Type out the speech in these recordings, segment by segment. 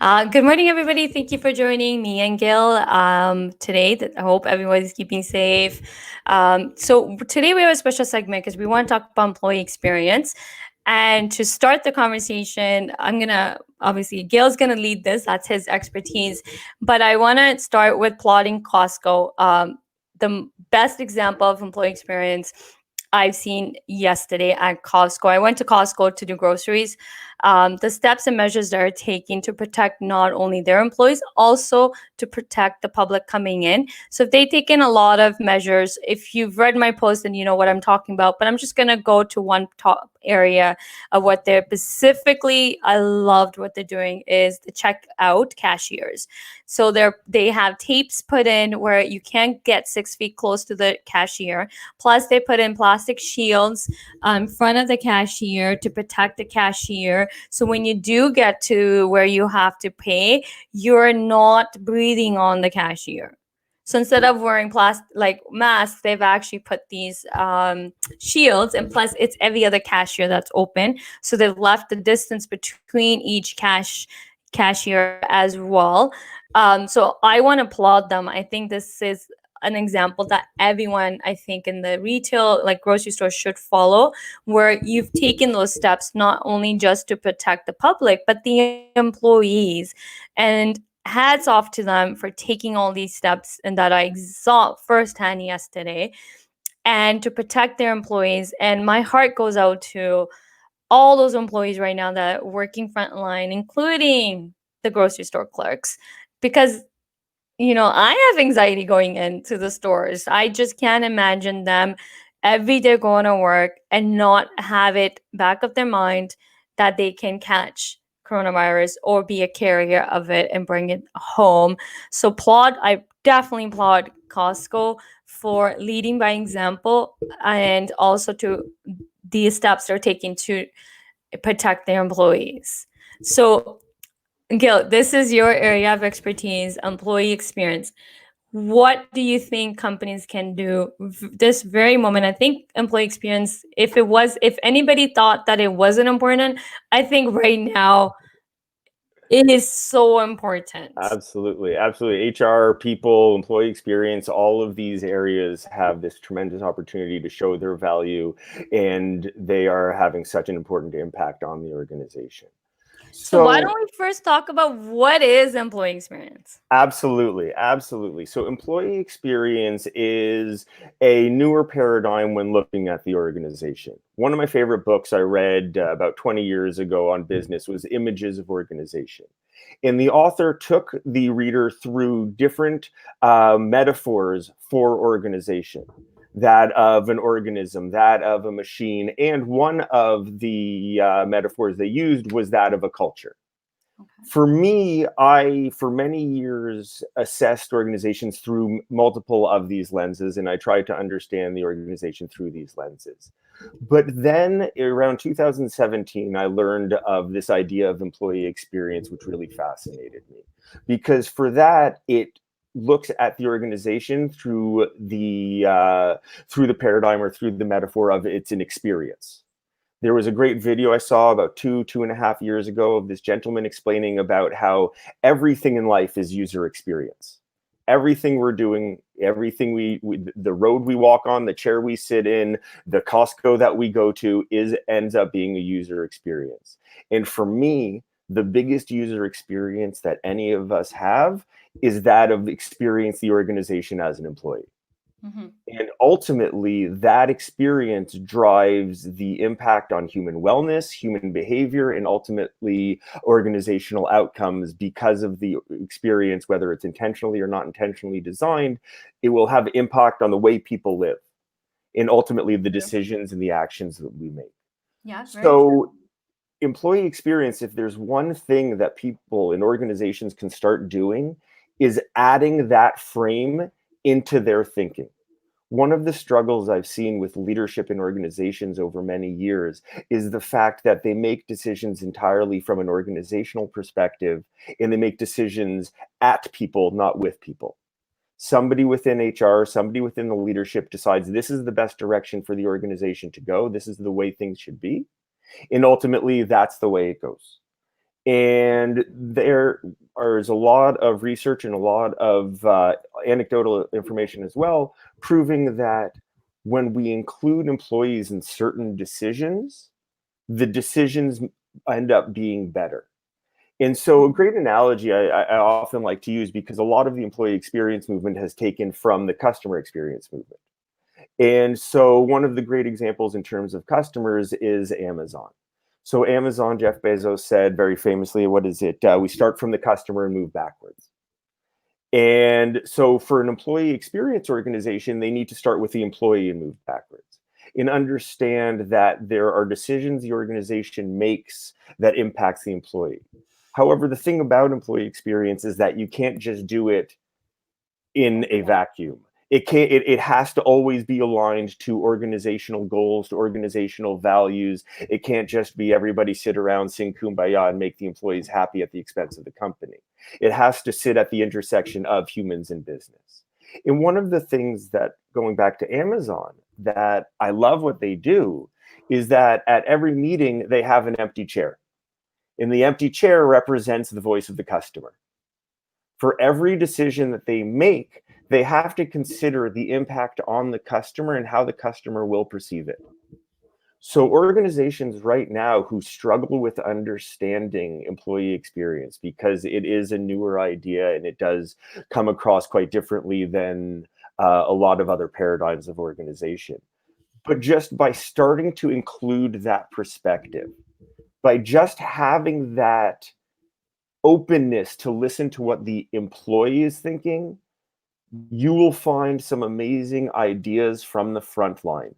Good morning, everybody. Thank you for joining me and Gil today. I hope everybody's keeping safe. So today we have a special segment because we want to talk about employee experience. And to start the conversation, obviously, Gail's gonna lead this. That's his expertise. But I want to start with plotting Costco. The best example of employee experience I've seen yesterday at Costco. I went to Costco to do groceries. The steps and measures they're taking to protect not only their employees, also to protect the public coming in. So if they've taken a lot of measures, if you've read my post and you know what I'm talking about, but I'm just going to go to one top area of what they're specifically, I loved what they're doing is the checkout cashiers. So they have tapes put in where you can't get 6 feet close to the cashier. Plus, they put in plastic shields in front of the cashier to protect the cashier. So when you do get to where you have to pay, you're not breathing on the cashier. So instead of wearing like masks, they've actually put these shields, and plus it's every other cashier that's open. So they've left the distance between each cashier as well. So I want to applaud them. I think this is an example that everyone, I think, in the retail, like grocery stores, should follow, where you've taken those steps not only just to protect the public, but the employees. And hats off to them for taking all these steps and that I saw firsthand yesterday and to protect their employees. And my heart goes out to all those employees right now that are working frontline, including the grocery store clerks, because I have anxiety going into the stores. I just can't imagine them every day going to work and not have it back of their mind that they can catch coronavirus or be a carrier of it and bring it home. So I definitely applaud Costco for leading by example and also to the steps they're taking to protect their employees. So Gil, this is your area of expertise, employee experience. What do you think companies can do this very moment? I think employee experience, if anybody thought that it wasn't important, I think right now it is so important. Absolutely. Absolutely. HR, people, employee experience, all of these areas have this tremendous opportunity to show their value, and they are having such an important impact on the organization. So why don't So, we first talk about what is employee experience? absolutely. Absolutely. So, employee experience is a newer paradigm when looking at the organization. One of my favorite books I read about 20 years ago on business was Images of Organization. And the author took the reader through different metaphors for organization, that of an organism, that of a machine. And one of the metaphors they used was that of a culture. Okay. For me, I, for many years, assessed organizations through multiple of these lenses, and I tried to understand the organization through these lenses. But then around 2017, I learned of this idea of employee experience, which really fascinated me. Because for that, it looks at the organization through the paradigm or through the metaphor of it's an experience. There was a great video I saw about 2.5 years ago of this gentleman explaining about how everything in life is user experience. Everything we're doing, everything the road we walk on, the chair we sit in, the Costco that we go to ends up being a user experience. And for me, the biggest user experience that any of us have is that of experience the organization as an employee. Mm-hmm. And ultimately, that experience drives the impact on human wellness, human behavior, and ultimately organizational outcomes because of the experience, whether it's intentionally or not intentionally designed. It will have impact on the way people live and ultimately the True. decisions and the actions that we make. Yeah, very true. So, employee experience, if there's one thing that people and organizations can start doing, is adding that frame into their thinking. One of the struggles I've seen with leadership in organizations over many years is the fact that they make decisions entirely from an organizational perspective, and they make decisions at people, not with people. Somebody within HR, somebody within the leadership decides this is the best direction for the organization to go. This is the way things should be. And ultimately, that's the way it goes. And there is a lot of research and a lot of anecdotal information as well, proving that when we include employees in certain decisions, the decisions end up being better. And so a great analogy I often like to use, because a lot of the employee experience movement has taken from the customer experience movement. And so one of the great examples in terms of customers is Amazon. So Amazon, Jeff Bezos said very famously, what is it? We start from the customer and move backwards. And so for an employee experience organization, they need to start with the employee and move backwards and understand that there are decisions the organization makes that impacts the employee. However, the thing about employee experience is that you can't just do it in a vacuum. It has to always be aligned to organizational goals, to organizational values. It can't just be everybody sit around, sing kumbaya, and make the employees happy at the expense of the company. It has to sit at the intersection of humans and business. And one of the things that, going back to Amazon, that I love what they do is that at every meeting they have an empty chair. And the empty chair represents the voice of the customer. For every decision that they make, they have to consider the impact on the customer and how the customer will perceive it. So organizations right now who struggle with understanding employee experience, because it is a newer idea and it does come across quite differently than a lot of other paradigms of organization. But just by starting to include that perspective, by just having that openness to listen to what the employee is thinking, you will find some amazing ideas from the front line.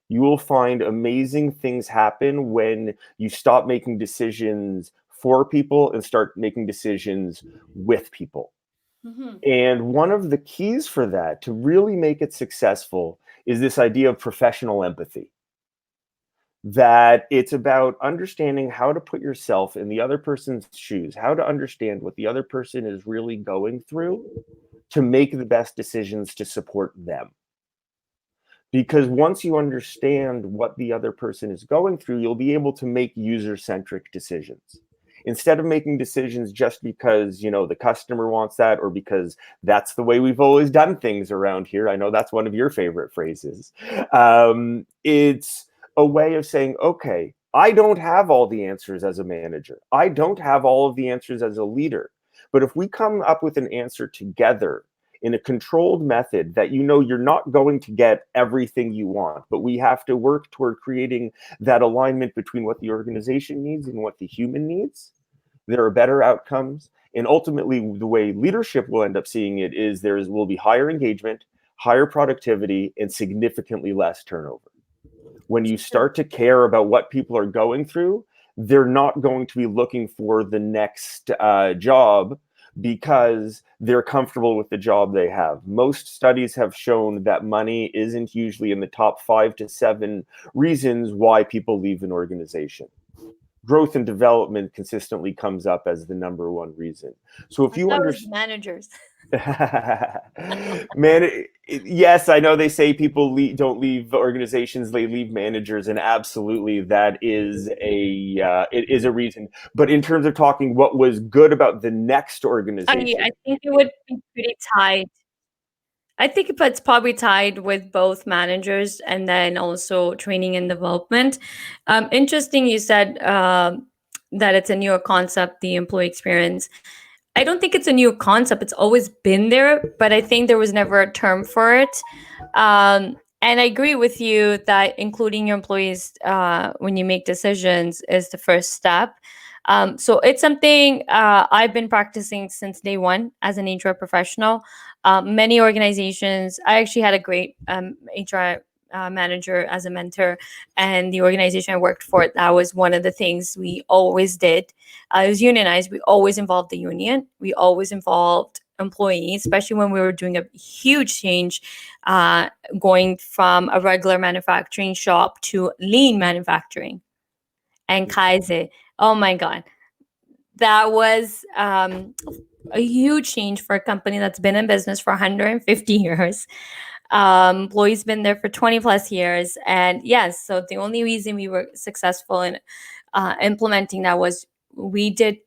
You will find amazing things happen when you stop making decisions for people and start making decisions with people. Mm-hmm. And one of the keys for that, to really make it successful, is this idea of professional empathy. That it's about understanding how to put yourself in the other person's shoes, how to understand what the other person is really going through, to make the best decisions to support them. Because once you understand what the other person is going through, you'll be able to make user-centric decisions. Instead of making decisions just because, the customer wants that, or because that's the way we've always done things around here. I know that's one of your favorite phrases. It's a way of saying, okay, I don't have all the answers as a manager. I don't have all of the answers as a leader. But if we come up with an answer together in a controlled method that you're not going to get everything you want, but we have to work toward creating that alignment between what the organization needs and what the human needs, there are better outcomes. And ultimately, the way leadership will end up seeing it is there will be higher engagement, higher productivity, and significantly less turnover. When you start to care about what people are going through, they're not going to be looking for the next job because they're comfortable with the job they have. Most studies have shown that money isn't usually in the top 5 to 7 reasons why people leave an organization. Growth and development consistently comes up as the number one reason. So if you That was understand, managers. man, yes, I know they say people don't leave organizations, they leave managers, and absolutely that is it is a reason. But in terms of talking what was good about the next organization, I think it would be pretty tied. I think it's probably tied with both managers and then also training and development. Interesting, you said that it's a newer concept, the employee experience. I don't think it's a new concept. It's always been there, but I think there was never a term for it. And I agree with you that including your employees when you make decisions is the first step. So it's something I've been practicing since day one as an HR professional. Many organizations, I actually had a great HR manager as a mentor, and the organization I worked for, that was one of the things we always did. It was unionized. We always involved the union. We always involved employees, especially when we were doing a huge change, going from a regular manufacturing shop to lean manufacturing and Kaizen. Oh my God. That was a huge change for a company that's been in business for 150 years. Employees been there for 20 plus years. And yes, so the only reason we were successful in implementing that was we did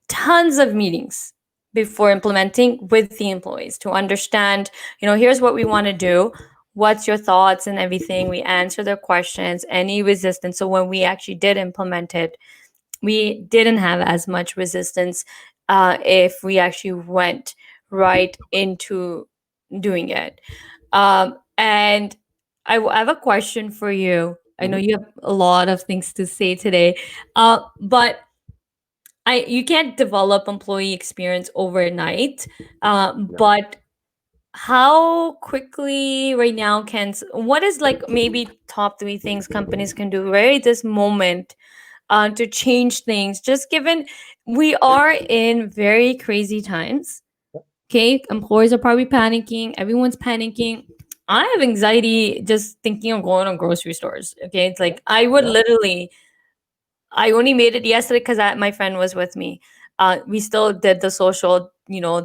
tons of meetings before implementing with the employees to understand, here's what we want to do. What's your thoughts and everything? We answer their questions, any resistance. So when we actually did implement it, we didn't have as much resistance if we actually went right into doing it. And I have a question for you. I know Mhm. you have a lot of things to say today, but you can't develop employee experience overnight. No. But how quickly right now what is like maybe top three things companies can do right this moment to change things, just given we are in very crazy times. Okay, employees are probably panicking, everyone's panicking. I have anxiety just thinking of going on grocery stores. Okay, it's Yeah. like I would Yeah. literally, I only made it yesterday because my friend was with me. We still did the social,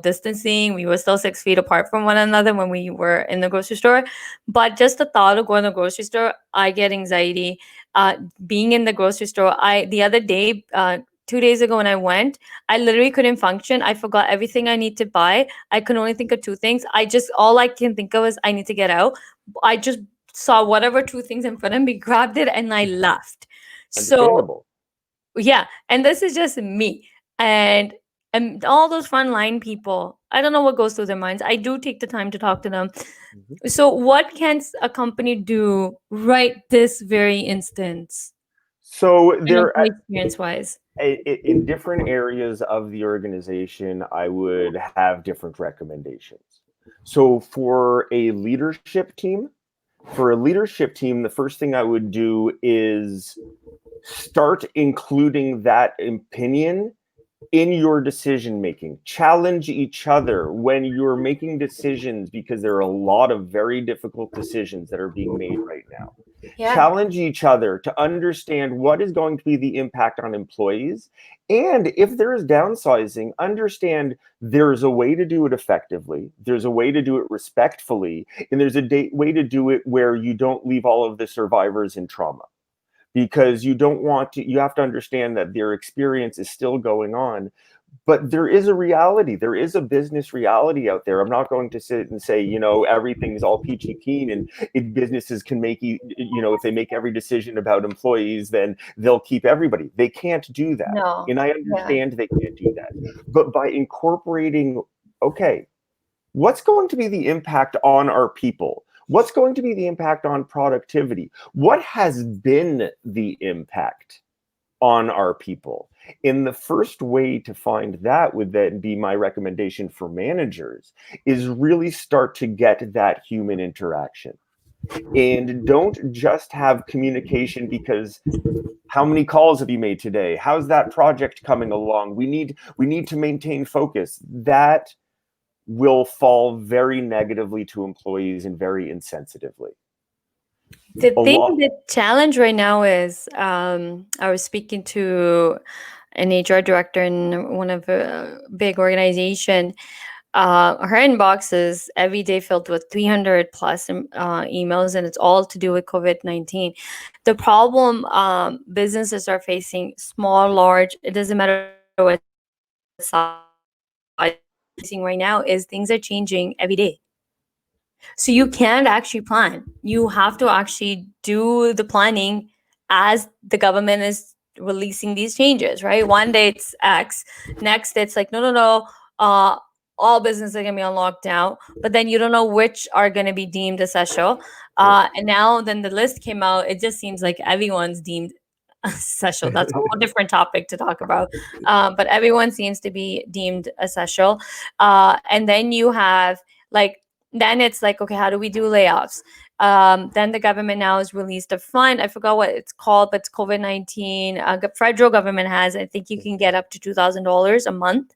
distancing. We were still 6 feet apart from one another when we were in the grocery store. But just the thought of going to the grocery store, I get anxiety. Being in the grocery store, the other day, 2 days ago when I went, I literally couldn't function. I forgot everything I need to buy. I could only think of two things. All I can think of is I need to get out. I just saw whatever two things in front of me, grabbed it, and I left. So Understandable. yeah, and this is just me. And all those frontline people, I don't know what goes through their minds. I do take the time to talk to them. Mhm. So what can a company do right this very instance, So and there, employee experience wise? in different areas of the organization, I would have different recommendations. So for a leadership team, the first thing I would do is start including that opinion in your decision making. Challenge each other when you're making decisions, because there are a lot of very difficult decisions that are being made right now. Yeah. Challenge each other to understand what is going to be the impact on employees. And if there is downsizing, understand there's a way to do it effectively, there's a way to do it respectfully, and there's a way to do it where you don't leave all of the survivors in trauma, because you don't want to, you have to understand that their experience is still going on. But there is a reality, there is a business reality out there. I'm not going to sit and say, everything's all peachy keen, and if businesses can make, if they make every decision about employees, then they'll keep everybody. They can't do that. No. And I Yeah. understand they can't do that. But by incorporating, okay, what's going to be the impact on our people? What's going to be the impact on productivity? What has been the impact on our people? And the first way to find that would then be my recommendation for managers, is really start to get that human interaction. And don't just have communication because how many calls have you made today? How's that project coming along? We need to maintain focus. That will fall very negatively to employees and very insensitively. The A thing, lot. the challenge right now is, I was speaking to an HR director in one of a big organization. Her inbox is every day filled with 300 plus emails, and it's all to do with COVID-19. The problem businesses are facing, small, large, it doesn't matter what size, facing right now is things are changing every day. So you can't actually plan. You have to actually do the planning as the government is releasing these changes, right? One day it's X, next it's like, no, no, no, all businesses are going to be on lockdown, but then you don't know which are going to be deemed essential. Yeah. And now then the list came out, it just seems like everyone's deemed essential. That's a whole different topic to talk about. But everyone seems to be deemed essential. And then you have like, then it's like, okay, how do we do layoffs? Then the government now has released a fund. I forgot what it's called, but it's COVID-19. Federal government has, I think you can get up to $2,000 a month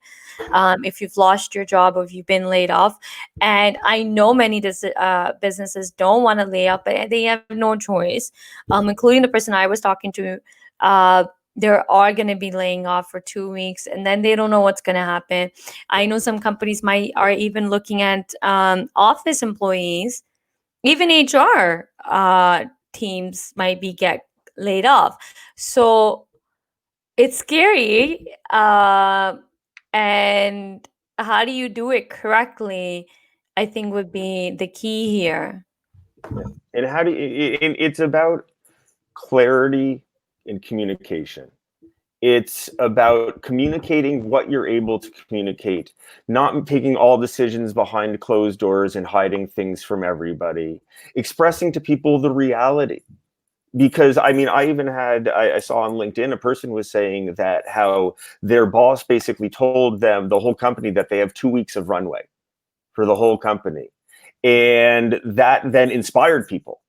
if you've lost your job or if you've been laid off. And I know many businesses don't want to lay off, but they have no choice, including the person I was talking to. Uh, there are going to be laying off for 2 weeks, and then they don't know what's going to happen. I know some companies are even looking at office employees, even HR teams might be get laid off. So it's scary. And how do you do it correctly, I think would be the key here. Yeah. And how do you, it's about clarity and communication. It's about communicating what you're able to communicate, not taking all decisions behind closed doors and hiding things from everybody, expressing to people the reality. Because I mean, I saw on LinkedIn a person was saying that how their boss basically told them, the whole company, that they have 2 weeks of runway for the whole company. And that then inspired people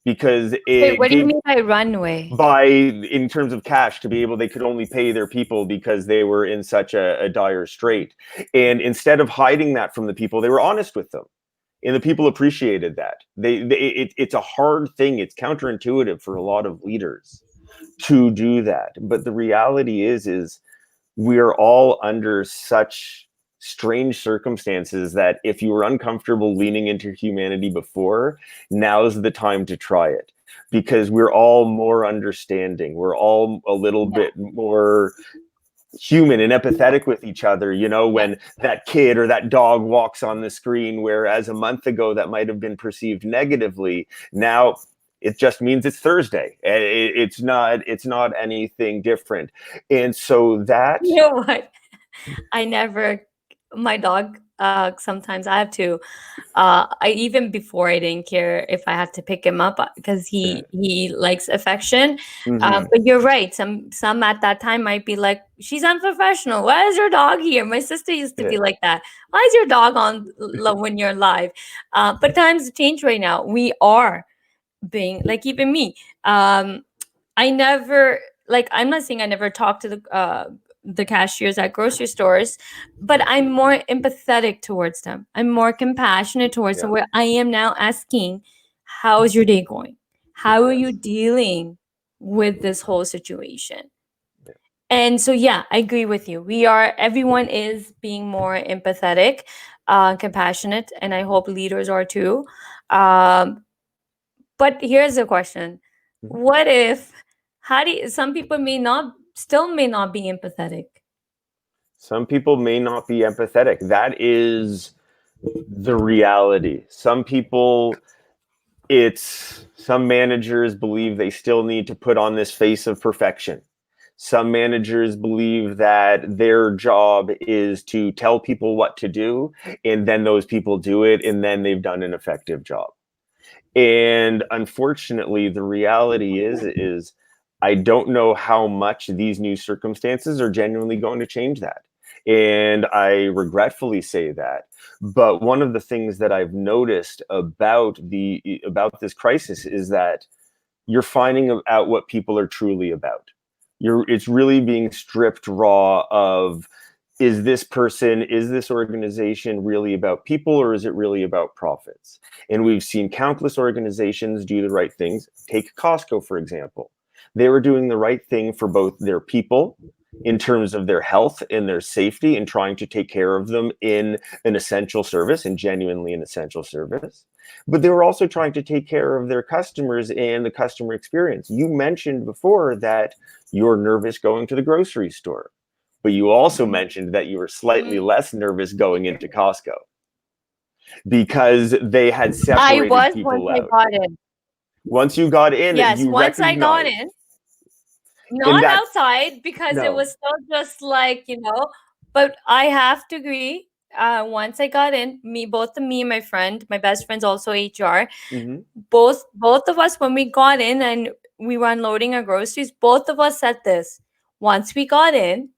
because Wait, it what do you gave, mean by runway? by, in terms of cash, to be able, they could only pay their people because they were in such a dire strait. And instead of hiding that from the people, they were honest with them, and the people appreciated that. It's a hard thing, it's counterintuitive for a lot of leaders to do that, but the reality is we're all under such strange circumstances that if you were uncomfortable leaning into humanity before, now's the time to try it, because we're all more understanding, we're all a little Yeah. bit more human and empathetic with each other. You know, Yeah. when that kid or that dog walks on the screen, whereas a month ago that might have been perceived negatively, now it just means it's Thursday. It's not anything different. And so that, You know what? I never, my dog, sometimes I have to, I even before I didn't care if I had to pick him up because he likes affection. mhm, But you're right. Some at that time might be like, she's unprofessional. Why is your dog here? My sister used to yeah, be like that. Why is your dog on when you're live? But times change right now. We are being like, even me. I never, like, I'm not saying I never talk to the cashiers at grocery stores, but I'm more empathetic towards them. I'm more compassionate towards them, yeah, where I am now asking, how is your day going? How are you yes, dealing with this whole situation? yeah. And so, yeah, I agree with you. Everyone is being more empathetic, compassionate, and I hope leaders are too. Um, but here's a question. Mhm. What if, some people may not be empathetic? Some people may not be empathetic. That is the reality. Some people, it's, some managers believe they still need to put on this face of perfection. Some managers believe that their job is to tell people what to do, and then those people do it, and then they've done an effective job. And unfortunately, the reality is I don't know how much these new circumstances are genuinely going to change that. And I regretfully say that. But one of the things that I've noticed about this crisis is that you're finding out what people are truly about. It's really being stripped raw of, is this person, is this organization really about people, or is it really about profits? And we've seen countless organizations do the right things. Take Costco, for example. They were doing the right thing for both their people in terms of their health and their safety, and trying to take care of them in an essential service, and genuinely an essential service. But they were also trying to take care of their customers and the customer experience. You mentioned before that you're nervous going to the grocery store, but you also mentioned that you were slightly less nervous going into Costco because they had I separated was once people I out. got in. Once you got in, Yes, you once I got recognized, in, and not that's, outside because it no. was still just like, but I have to agree. Once I got in, me and my friend, my best friend's also HR, Mhm. both of us, when we got in and we were unloading our groceries, both of us said this. Once we got in,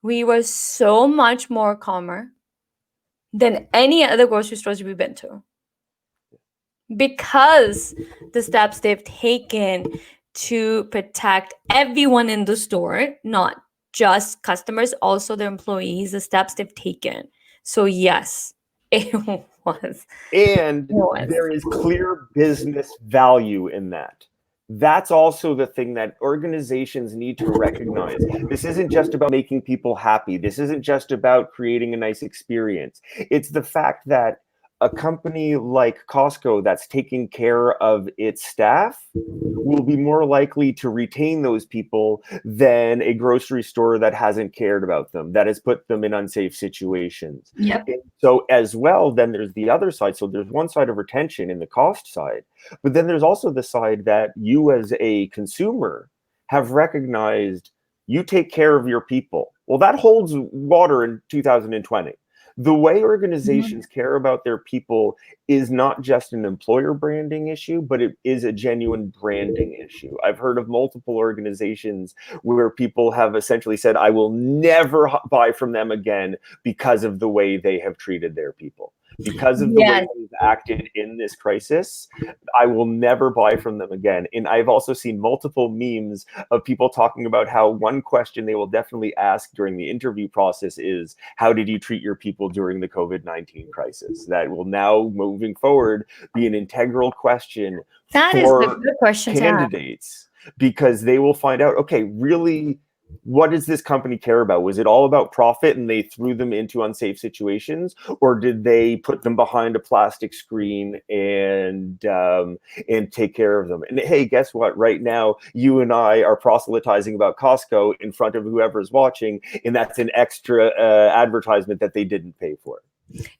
we were so much more calmer than any other grocery stores we've been to, because the steps they've taken to protect everyone in the store, not just customers, also their employees, the steps they've taken. So yes, it was. And It was. there is clear business value in that. That's also the thing that organizations need to recognize. This isn't just about making people happy. This isn't just about creating a nice experience. It's the fact that a company like Costco that's taking care of its staff will be more likely to retain those people than a grocery store that hasn't cared about them, that has put them in unsafe situations. Yep. And so as well, then there's the other side. So there's one side of retention in the cost side, but then there's also the side that you as a consumer have recognized you take care of your people. Well, that holds water in 2020. The way organizations care about their people is not just an employer branding issue, but it is a genuine branding issue. I've heard of multiple organizations where people have essentially said, I will never buy from them again because of the way they have treated their people. Because of the way Yes. they've acted in this crisis, I will never buy from them again. And I've also seen multiple memes of people talking about how one question they will definitely ask during the interview process is, how did you treat your people during the COVID-19 crisis? That will now, moving forward, be an integral question That is a for good question to ask. candidates, because they will find out, okay, really, what does this company care about? Was it all about profit and they threw them into unsafe situations, or did they put them behind a plastic screen and take care of them? And hey, guess what? Right now, you and I are proselytizing about Costco in front of whoever's watching, and that's an extra advertisement that they didn't pay for.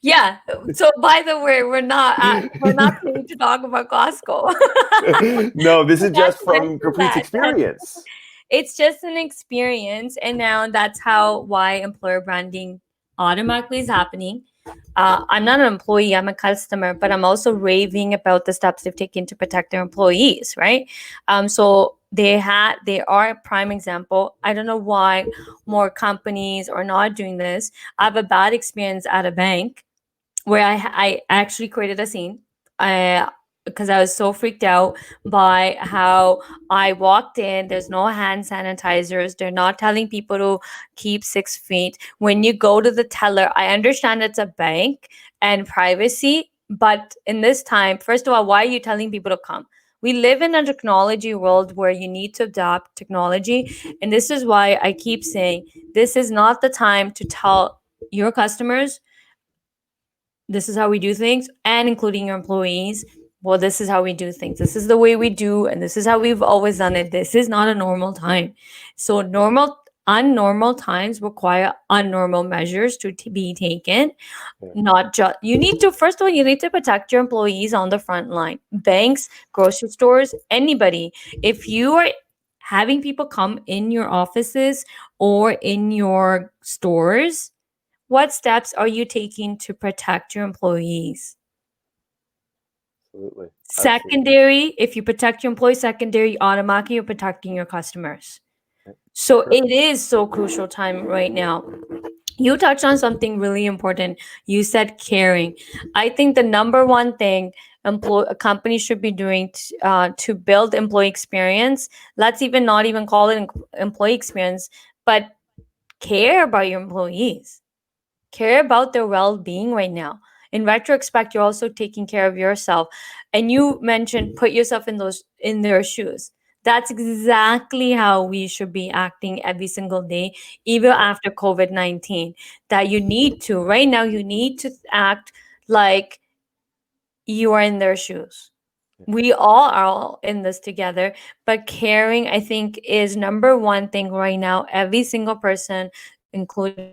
Yeah. So by the way, we're not paid to talk about Costco. No, this is That's just from Gurpreet's that. experience. It's just an experience, and now that's why employer branding automatically is happening. I'm not an employee, I'm a customer, but I'm also raving about the steps they've taken to protect their employees, right? So they are a prime example. I don't know why more companies are not doing this. I have a bad experience at a bank where I actually created a scene. Because I was so freaked out by how I walked in. There's no hand sanitizers. They're not telling people to keep 6 feet. When you go to the teller, I understand it's a bank and privacy, but in this time, first of all, why are you telling people to come? We live in a technology world where you need to adopt technology. And this is why I keep saying this is not the time to tell your customers this is how we do things, and including your employees. Well, this is how we do things. This is the way we do, and this is how we've always done it. This is not a normal time. So unnormal times require unnormal measures to be taken. Yeah. Not just you need to first of all, you need to protect your employees on the front line. Banks, grocery stores, anybody. If you are having people come in your offices or in your stores, what steps are you taking to protect your employees? Absolutely. Secondary, if you protect your employees, secondary, automatically you're protecting your customers. So Sure. it is so crucial time right now. You touched on something really important. You said caring. I think the number one thing a company should be doing to build employee experience, let's even not even call it employee experience, but care about your employees. Care about their well-being right now. In retrospect, you're also taking care of yourself. And you mentioned put yourself in their shoes. That's exactly how we should be acting every single day, even after COVID-19. That you need to right now, you need to act like you are in their shoes. We all are all in this together, but caring, I think, is number one thing right now. Every single person, including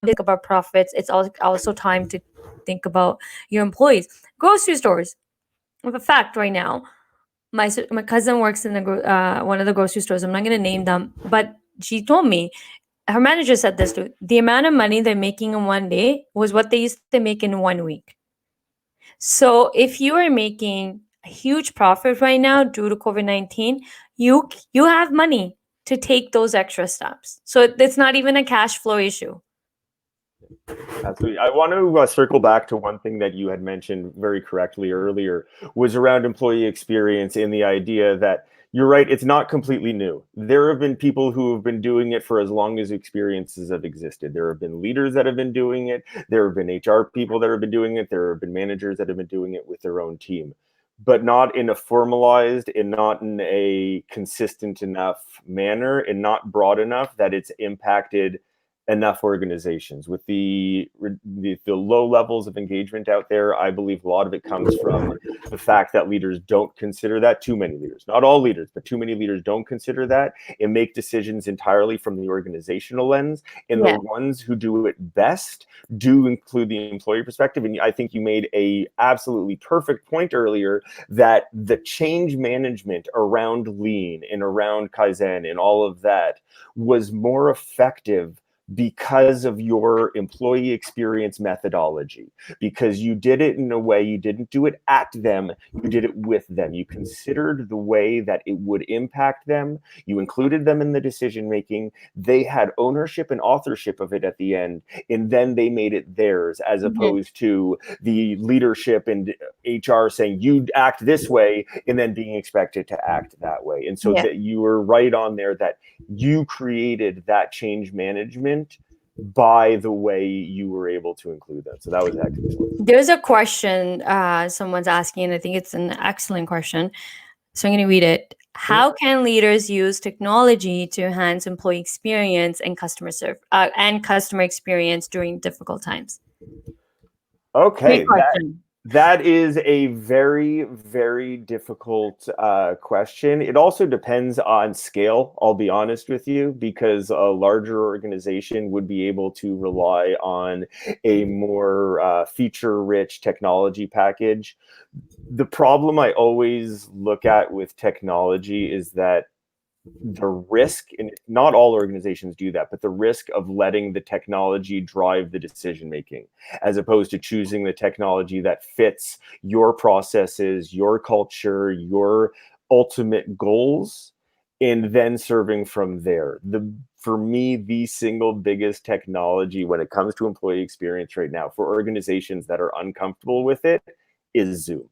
think about profits. It's also time to think about your employees. Grocery stores. I have a fact right now. My cousin works in one of the grocery stores. I'm not going to name them, but she told me her manager said this too. The amount of money they're making in one day was what they used to make in 1 week. So if you are making a huge profit right now due to COVID-19, you have money to take those extra steps. So it's not even a cash flow issue. Absolutely. I want to circle back to one thing that you had mentioned very correctly earlier, was around employee experience and the idea that you're right, it's not completely new. There have been people who have been doing it for as long as experiences have existed. There have been leaders that have been doing it. There have been HR people that have been doing it. There have been managers that have been doing it with their own team, but not in a formalized and not in a consistent enough manner and not broad enough that it's impacted enough organizations. With the low levels of engagement out there, I believe a lot of it comes from the fact that leaders don't consider that. Too many leaders, not all leaders, but too many leaders don't consider that and make decisions entirely from the organizational lens. And the Yeah. ones who do it best do include the employee perspective. And I think you made a absolutely perfect point earlier that the change management around lean and around Kaizen and all of that was more effective because of your employee experience methodology, because you did it in a way, you didn't do it at them, you did it with them. You considered the way that it would impact them. You included them in the decision making. They had ownership and authorship of it at the end, and then they made it theirs, as opposed to the leadership and HR saying you act this way and then being expected to act that way. And so that you were right on there, that you created that change management by the way you were able to include them. So that was excellent. There's a question someone's asking, and I think it's an excellent question. So I'm going to read it. How can leaders use technology to enhance employee experience and customer experience during difficult times? Okay, Great question. that is a very, very difficult question. It also depends on scale, I'll be honest with you, because a larger organization would be able to rely on a more feature-rich technology package. The problem I always look at with technology is that the risk, and not all organizations do that, but the risk of letting the technology drive the decision making, as opposed to choosing the technology that fits your processes, your culture, your ultimate goals, and then serving from there. For me, the single biggest technology when it comes to employee experience right now for organizations that are uncomfortable with it is Zoom.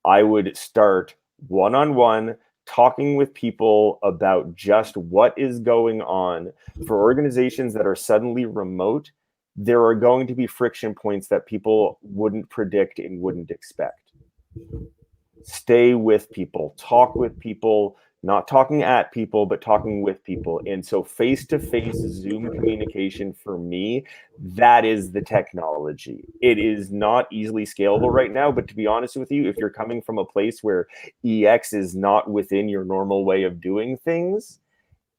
I would start one-on-one talking with people about just what is going on. For organizations that are suddenly remote, there are going to be friction points that people wouldn't predict and wouldn't expect. Stay with people, talk with people, not talking at people, but talking with people. And so face-to-face Zoom communication, for me, that is the technology. It is not easily scalable right now, but to be honest with you, if you're coming from a place where EX is not within your normal way of doing things,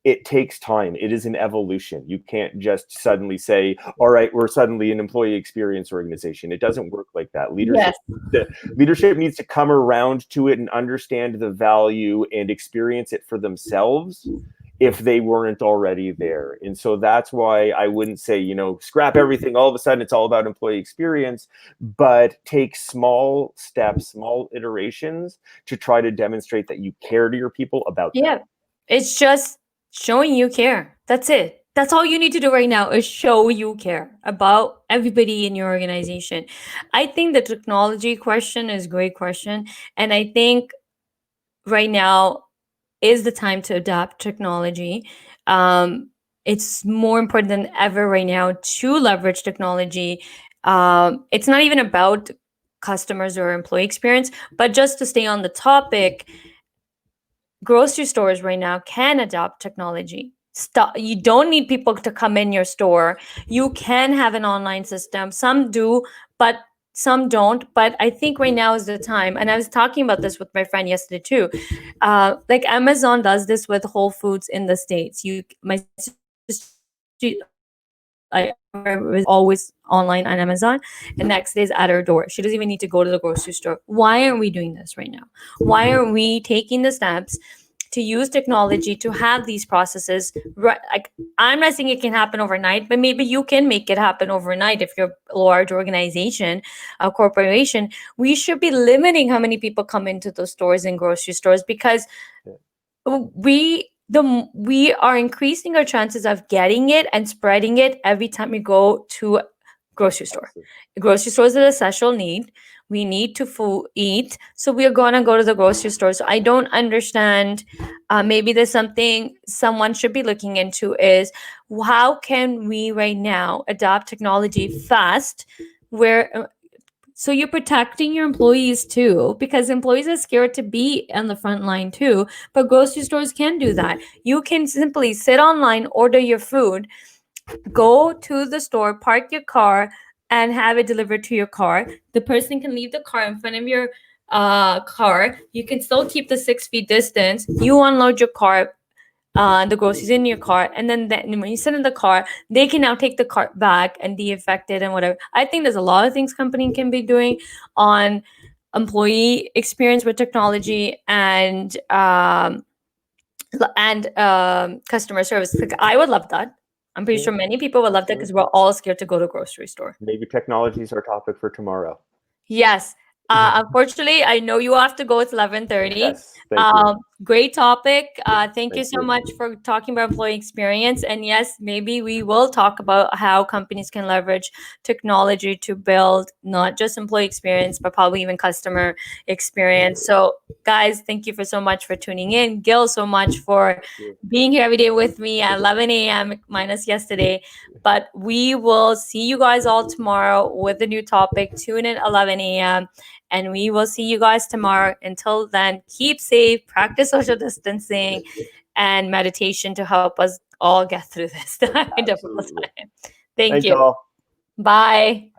it takes time. It is an evolution. You can't just suddenly say, all right, we're suddenly an employee experience organization. It doesn't work like that. Leadership needs to come around to it and understand the value and experience it for themselves if they weren't already there. And so that's why I wouldn't say, scrap everything. All of a sudden, it's all about employee experience, but take small steps, small iterations to try to demonstrate that you care to your people about them. It's just showing you care. That's it. That's all you need to do right now is show you care about everybody in your organization. I think the technology question is a great question. And I think right now is the time to adopt technology. It's more important than ever right now to leverage technology. It's not even about customers or employee experience, but just to stay on the topic, grocery stores right now can adopt technology. You don't need people to come in your store. You can have an online system. Some do, but some don't. But I think right now is the time. And I was talking about this with my friend yesterday too. Like Amazon does this with Whole Foods in the States. My sister was always online on Amazon, and next day is at her door. She doesn't even need to go to the grocery store. Why aren't we doing this right now? Why aren't we taking the steps to use technology to have these processes? Like, I'm not saying it can happen overnight, but maybe you can make it happen overnight if you're a large organization, a corporation. We should be limiting how many people come into those stores and grocery stores, because we are increasing our chances of getting it and spreading it every time we go to a grocery store. Grocery stores is an essential need. We need to eat, so we are going to go to the grocery store. So I don't understand. Maybe there's something someone should be looking into, is how can we right now adopt technology fast, where so you're protecting your employees too, because employees are scared to be on the front line too. But grocery stores can do that. You can simply sit online, order your food, Go to the store, park your car, and have it delivered to your car. The person can leave the car in front of your car. You can still keep the 6 feet distance. You unload your car, the groceries in your car, and then when you sit in the car, they can now take the cart back and de-effect it and whatever. I think there's a lot of things company can be doing on employee experience with technology and customer service. Like, I would love that. I'm pretty sure many people would love that because we're all scared to go to a grocery store. Maybe technology is our topic for tomorrow. Yes. Unfortunately, I know you have to go. It's 11:30. Yes, thank you. Great topic. Thank you Thank so you. much for talking about employee experience. And yes, maybe we will talk about how companies can leverage technology to build not just employee experience, but probably even customer experience. So, guys, thank you for so much for tuning in. Gil, so much for being here every day with me at 11 a.m. minus yesterday. But we will see you guys all tomorrow with a new topic. Tune in 11 a.m. And we will see you guys tomorrow. Until then, keep safe, practice social distancing and meditation to help us all get through this difficult time. Thank Thanks you. all. Bye.